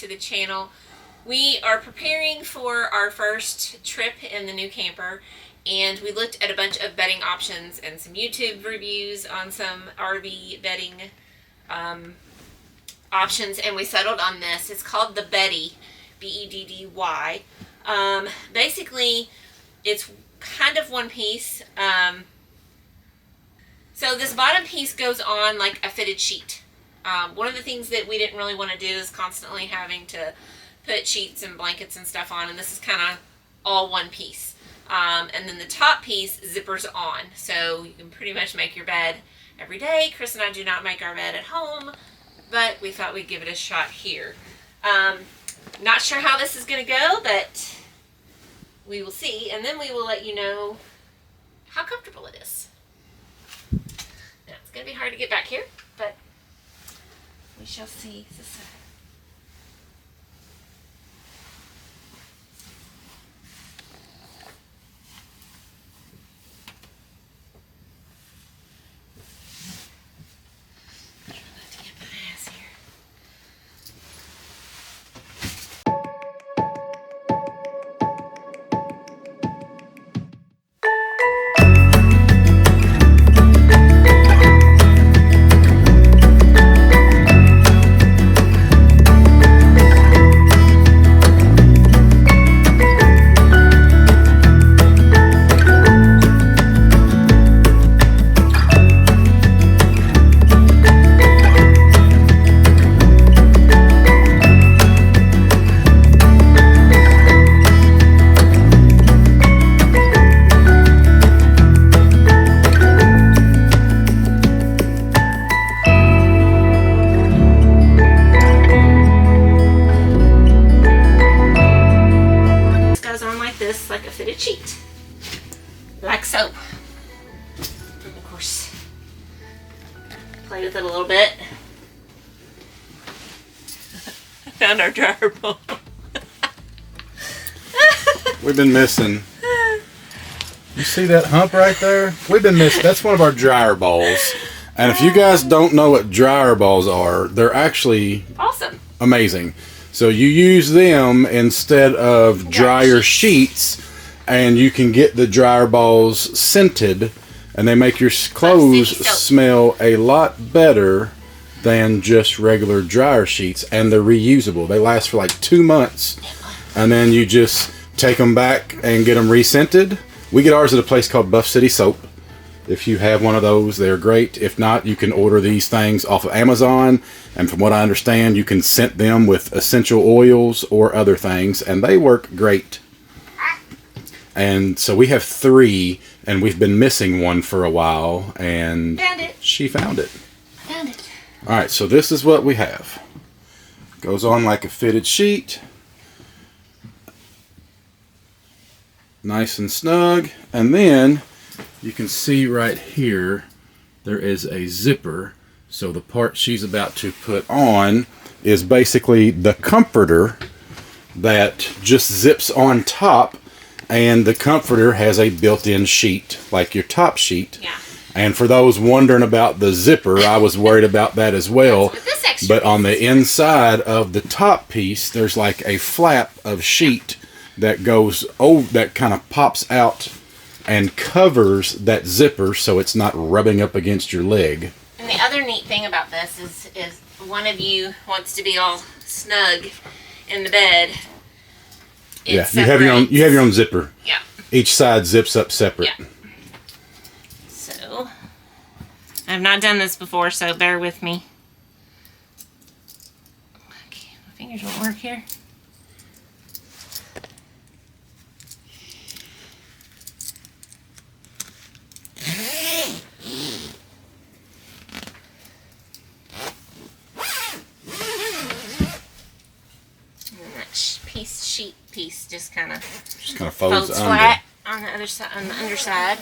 to the channel. We are preparing for our first trip in the new camper, and we looked at a bunch of bedding options and some YouTube reviews on some RV bedding options, and we settled on this. It's called the Beddy, B-E-D-D-Y. Basically, it's kind of one piece. So this bottom piece goes on like a fitted sheet. One of the things that we didn't really want to do is constantly having to put sheets and blankets and stuff on, and this is kind of all one piece. And then the top piece zippers on, so you can pretty much make your bed every day. Chris and I do not make our bed at home, but we thought we'd give it a shot here. Not sure how this is going to go, but we will see, and then we will let you know how comfortable it is. Now, it's going to be hard to get back here, but we shall see. Like a fitted sheet, like so. And of course, play with it a little bit. I found our dryer ball. We've been missing. You see that hump right there? We've been missing. That's one of our dryer balls. And if you guys don't know what dryer balls are, they're actually awesome, amazing. So you use them instead of dryer sheets, and you can get the dryer balls scented, and they make your clothes smell a lot better than just regular dryer sheets, and they're reusable. They last for like 2 months, and then you just take them back and get them re-scented. We get ours at a place called Buff City Soap. If you have one of those, they're great. If not, you can order these things off of Amazon. And from what I understand, you can scent them with essential oils or other things, and they work great. And so we have 3, and we've been missing one for a while, and she found it. Found it. All right, so this is what we have. Goes on like a fitted sheet. Nice and snug. And then you can see right here, there is a zipper. So the part she's about to put on is basically the comforter that just zips on top, and the comforter has a built-in sheet, like your top sheet. Yeah. And for those wondering about the zipper, I was worried about that as well. But on the inside of the top piece, there's like a flap of sheet that goes over, that kind of pops out and covers that zipper so it's not rubbing up against your leg. And the other neat thing about this is one of you wants to be all snug in the bed. Yeah, you have your own zipper. Yeah. Each side zips up separate. Yeah. So, I've not done this before, so bear with me. Okay, my fingers won't work here. Sheet piece just kind of folds flat on the other side, on the underside.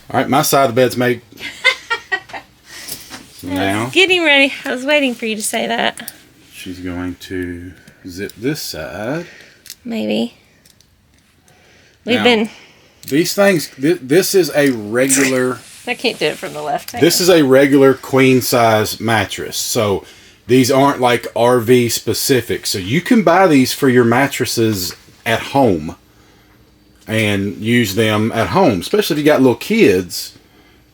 All right, my side of the bed's made. Now, getting ready. I was waiting for you to say that. She's going to zip this side. Maybe. We've been. These things. This is a regular. I can't do it from the left. This is a regular queen size mattress. So These aren't like RV specific. So you can buy these for your mattresses at home and use them at home, especially if you got little kids,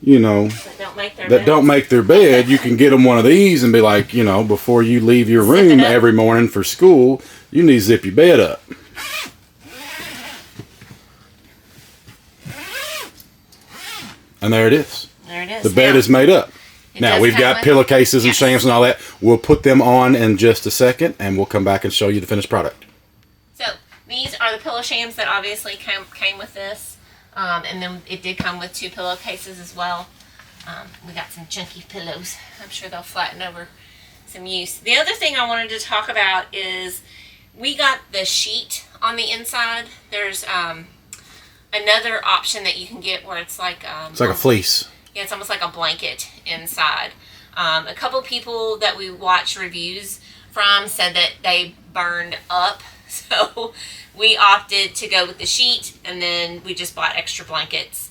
you know, that don't make their bed. You can get them one of these and be like, you know, before you leave your room every morning for school, you need to zip your bed up. And there it is. There it is. The bed is made up. Now, we've got pillowcases and shams and all that. We'll put them on in just a second, and we'll come back and show you the finished product. So, these are the pillow shams that obviously came with this. And then it did come with 2 pillowcases as well. We got some junky pillows. I'm sure they'll flatten over some use. The other thing I wanted to talk about is we got the sheet on the inside. There's another option that you can get where it's like... it's like a fleece. Yeah, it's almost like a blanket inside. A couple people that we watched reviews from said that they burned up. So we opted to go with the sheet, and then we just bought extra blankets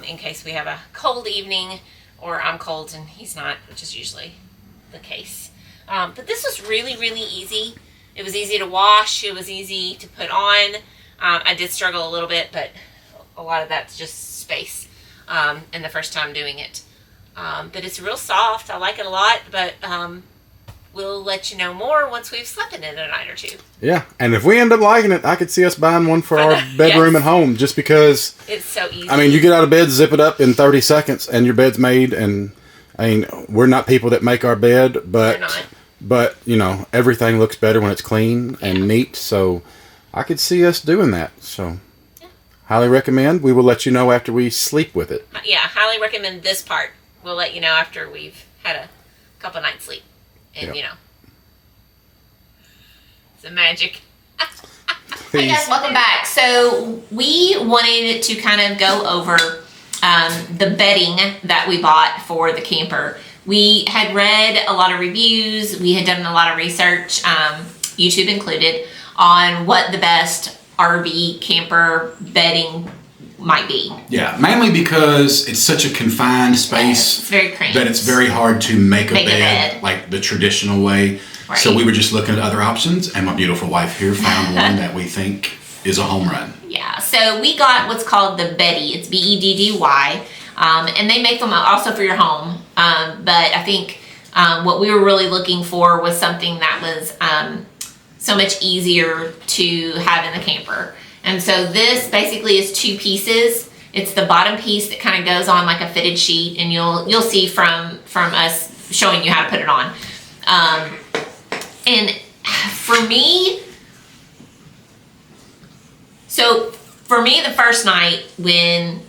in case we have a cold evening or I'm cold and he's not, which is usually the case. But this was really, really easy. It was easy to wash. It was easy to put on. I did struggle a little bit, but a lot of that's just space. And the first time doing it. But it's real soft. I like it a lot, but we'll let you know more once we've slept in it a night or 2. Yeah, and if we end up liking it, I could see us buying one for our bedroom at home, just because it's so easy. I mean, you get out of bed, zip it up in 30 seconds, and your bed's made. And I mean, we're not people that make our bed, but you know, everything looks better when it's clean and neat. So I could see us doing that. So. Highly recommend. We will let you know after we sleep with it. Yeah, highly recommend this part. We'll let you know after we've had a couple nights sleep. And, you know, it's a magic. Hey guys, welcome back. So we wanted to kind of go over the bedding that we bought for the camper. We had read a lot of reviews. We had done a lot of research, YouTube included, on what the best RV camper bedding might be. Yeah, mainly because it's such a confined space. It's very cramped. That it's very hard to make a bed like the traditional way. Right. So we were just looking at other options, and my beautiful wife here found one that we think is a home run. Yeah, so we got what's called the Beddy. It's Beddy. And they make them also for your home. But I think what we were really looking for was something that was so much easier to have in the camper. And so this basically is 2 pieces. It's the bottom piece that kind of goes on like a fitted sheet, and you'll see from us showing you how to put it on. And for me, the first night when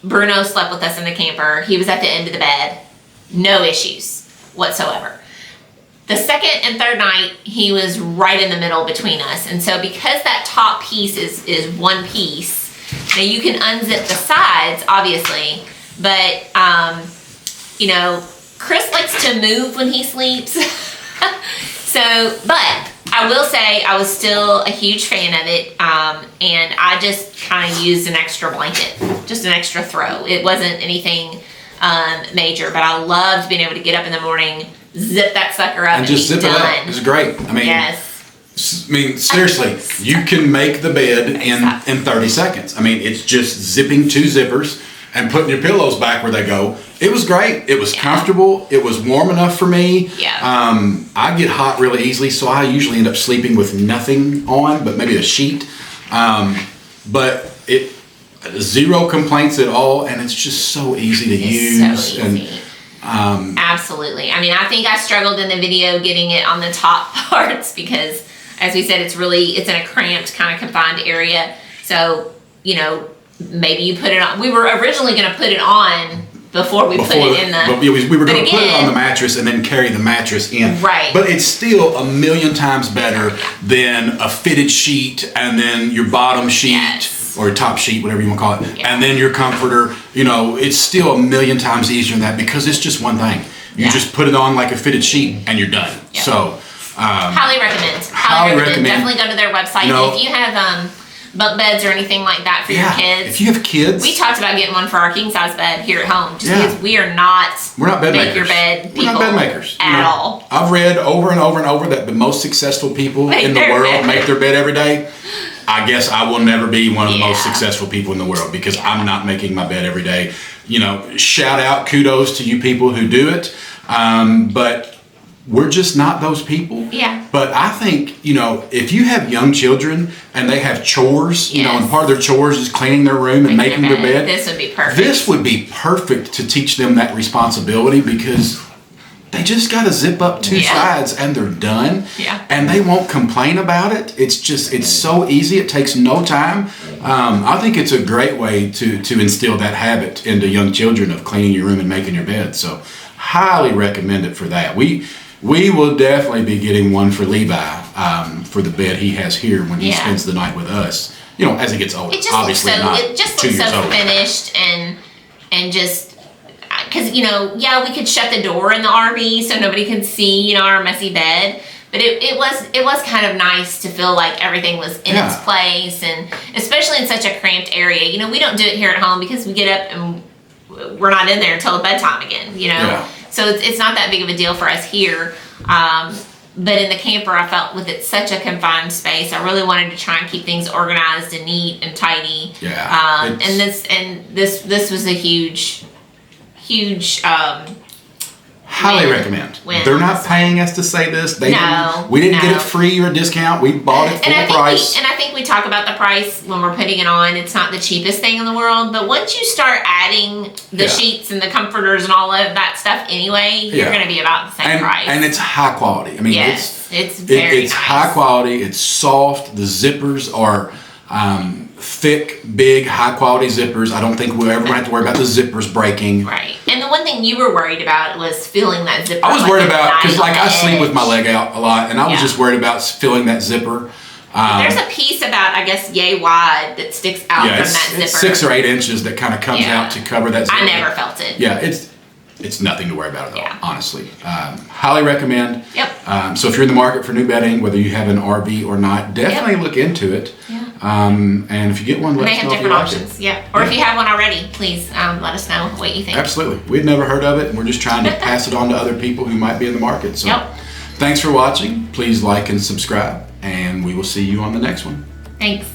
Bruno slept with us in the camper, he was at the end of the bed, no issues whatsoever. The second and third night, he was right in the middle between us. And so because that top piece is one piece, now you can unzip the sides, obviously, but, you know, Chris likes to move when he sleeps. But I will say I was still a huge fan of it, and I just kind of used an extra blanket, just an extra throw. It wasn't anything major, but I loved being able to get up in the morning, zip that sucker up, and just zip done. it up. It's great. I mean, yes. I mean, seriously, you can make the bed in 30 seconds. I mean, it's just zipping 2 zippers and putting your pillows back where they go. It was great. It was comfortable. It was warm enough for me. Yeah. I get hot really easily, so I usually end up sleeping with nothing on, but maybe a sheet. But it 0 complaints at all, and it's just so easy to use. So easy. Absolutely. I mean, I think I struggled in the video getting it on the top parts because, as we said, it's in a cramped, kind of confined area. So, you know, maybe you put it on. We were originally going to put it on before we put it in the... But we were going to put it on the mattress and then carry the mattress in. Right. But it's still a million times better than a fitted sheet and then your bottom sheet or top sheet, whatever you want to call it, and then your comforter. You know, it's still a million times easier than that because it's just one thing. You just put it on like a fitted sheet and you're done. So... highly recommend. Highly recommend. Definitely go to their website. If you have bunk beds or anything like that for your kids. If you have kids, we talked about getting one for our king size bed here at home, just Yeah. because we're not bed make makers. your bed We're not people bed makers at all. I've read over and over and over that the most successful people Make in the their world bed. make their bed every day. I guess I will never be one of the most Yeah. successful people in the world because I'm not making my bed every day. You know, shout out, kudos to you people who do it. But we're just not those people. Yeah. But I think, you know, if you have young children and they have chores, you know, and Yes. part of their chores is cleaning their room and making their bed. This would be perfect. This would be perfect to teach them that responsibility because they just got to zip up two Yeah. sides and they're done. Yeah. And they won't complain about it. It's just, it's so easy. It takes no time. I think it's a great way to instill that habit into young children of cleaning your room and making your bed. So highly recommend it for that. We will definitely be getting one for Levi for the bed he has here when he Yeah. spends the night with us. You know, as he gets older. It just Obviously looks so. not It just 2 looks years so old. finished and just because we could shut the door in the RV so nobody could see our messy bed. But it was kind of nice to feel like everything was in its Yeah. place, and especially in such a cramped area. We don't do it here at home because we get up and we're not in there until bedtime again. Yeah. So it's not that big of a deal for us here. But in the camper, I felt with it such a confined space, I really wanted to try and keep things organized and neat and tidy. Yeah, And this was a huge. Highly win. recommend. Win. They're not paying us to say this. We didn't get no. it free or a discount. We bought it full price. I think we talk about the price when we're putting it on. It's not the cheapest thing in the world, but once you start adding the Yeah. sheets and the comforters and all of that stuff anyway, you're Yeah. going to be about the same price. And it's high quality. I mean, yes, it's very it's nice. high quality. It's soft. The zippers are thick, big, high quality zippers. I don't think we'll ever have to worry about the zippers breaking. Right. And the one thing you were worried about was feeling that zipper. I was like worried a about because knife I sleep with my edge. leg out a lot, and I was Yeah. just worried about feeling that zipper. There's a piece about, I guess, yay wide that sticks out Yeah, from it's, that zipper. it's 6 or 8 inches that kind of comes Yeah. out to cover that zipper. I never felt it. Yeah, it's nothing to worry about at all, Yeah. honestly. Highly recommend. Yep. So if you're in the market for new bedding, whether you have an RV or not, definitely look into it. Yeah. And if you get one, let They us have know if you different like options. Yeah. Or if you have one already, please let us know what you think. it. Absolutely. We'd never heard of it, and we're just trying to pass it on to other people who might be in the market. So Yep. thanks for watching. Please like and subscribe, and we will see you on the next one. Thanks.